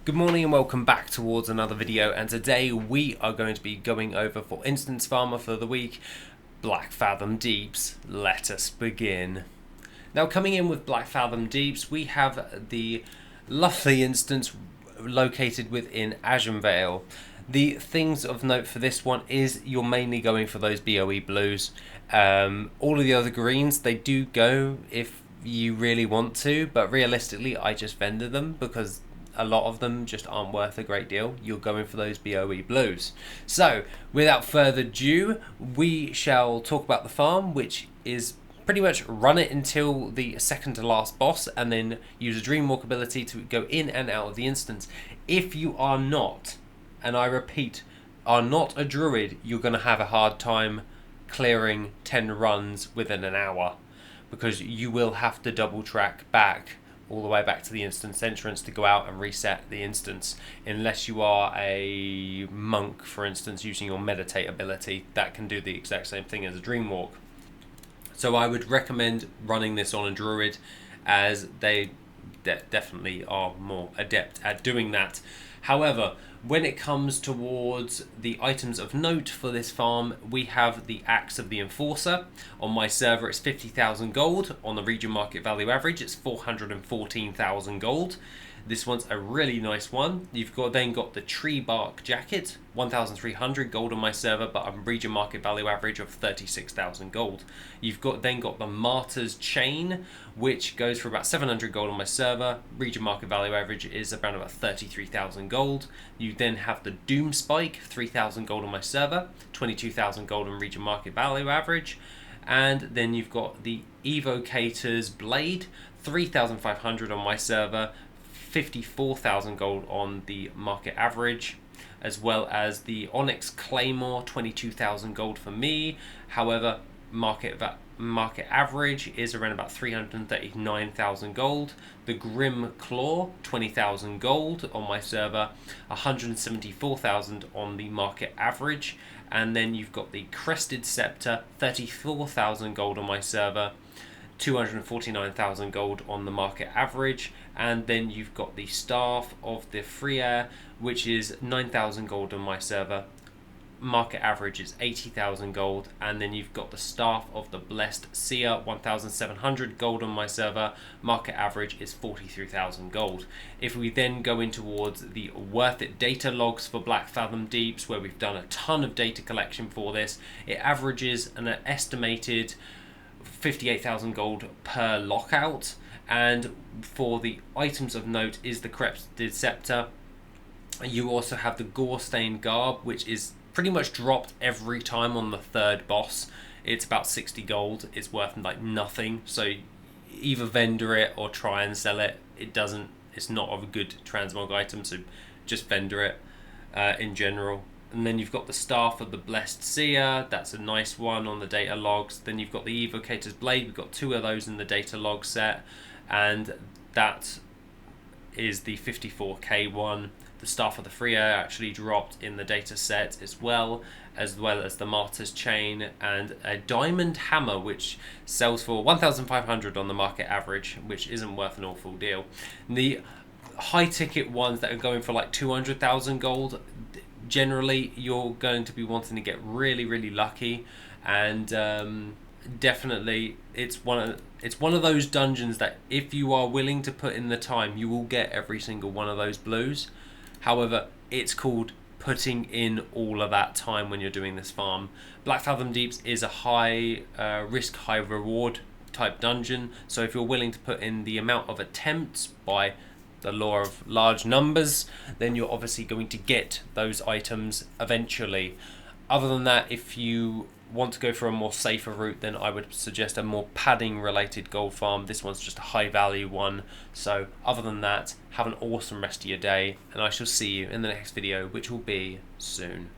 Good morning and welcome back towards another video, and today we are going to be going over for Instance Farmer for the week, Black Fathom Deeps. Let us begin. Now, coming in with Black Fathom Deeps, we have the lovely instance located within 𝐆𝐀𝐿. The things of note for this one is you're mainly going for those BOE blues. All of the other greens, they do go if you really want to, but realistically I just vendor them because a lot of them just aren't worth a great deal. You're going for those BOE blues. So without further ado, we shall talk about the farm, which is pretty much run it until the second to last boss and then use a Dreamwalk ability to go in and out of the instance. If you are not, and I repeat, are not a druid, you're going to have a hard time clearing 10 runs within an hour, because you will have to double track back all the way back to the instance entrance to go out and reset the instance, unless you are a monk, for instance, using your meditate ability. That can do the exact same thing as a Dreamwalk. So I would recommend running this on a druid, as they definitely are more adept at doing that. However, when it comes towards the items of note for this farm, we have the Axe of the Enforcer. On my server it's 50,000 gold. On the region market value average it's 414,000 gold. This one's a really nice one. You've then got the Tree Bark Jacket, 1,300 gold on my server, but a region market value average of 36,000 gold. You've then got the Martyr's Chain, which goes for about 700 gold on my server. Region market value average is around about 33,000 gold. You then have the Doom Spike, 3,000 gold on my server, 22,000 gold on region market value average. And then you've got the Evocator's Blade, 3,500 on my server, 54,000 gold on the market average, as well as the Onyx Claymore, 22,000 gold for me. However, market average is around about 339,000 gold. The Grim Claw, 20,000 gold on my server, 174,000 on the market average. And then you've got the Crested Scepter, 34,000 gold on my server, 249,000 gold on the market average. And then you've got the Staff of the Freer, which is 9,000 gold on my server, market average is 80,000 gold. And then you've got the Staff of the Blessed Seer, 1,700 gold on my server, market average is 43,000 gold. If we then go in towards the Worth It data logs for Black Fathom Deeps, where we've done a ton of data collection for this, it averages an estimated 58,000 gold per lockout. And for the items of note is the Crested Scepter. You also have the Gore-Stained Garb, which is pretty much dropped every time on the third boss. It's about 60 gold. It's worth like nothing, so either vendor it or try and sell it. It's not a good transmog item, so just vendor it in general. And then you've got the Staff of the Blessed Seer. That's a nice one on the data logs. Then you've got the Evocator's Blade. We've got 2 of those in the data log set, and that is the 54k one. The Staff of the Freer actually dropped in the data set as well as the Martyr's Chain, and a Diamond Hammer, which sells for 1,500 on the market average, which isn't worth an awful deal. The high ticket ones that are going for like 200,000 gold, generally you're going to be wanting to get really lucky, and definitely it's one of those dungeons that if you are willing to put in the time, you will get every single one of those blues. However, it's called putting in all of that time when you're doing this farm. Black Fathom Deeps is a high risk, high reward type dungeon, so if you're willing to put in the amount of attempts by the law of large numbers, then you're obviously going to get those items eventually. Other than that, if you want to go for a more safer route, then I would suggest a more padding related gold farm. This one's just a high value one. So other than that, have an awesome rest of your day, and I shall see you in the next video, which will be soon.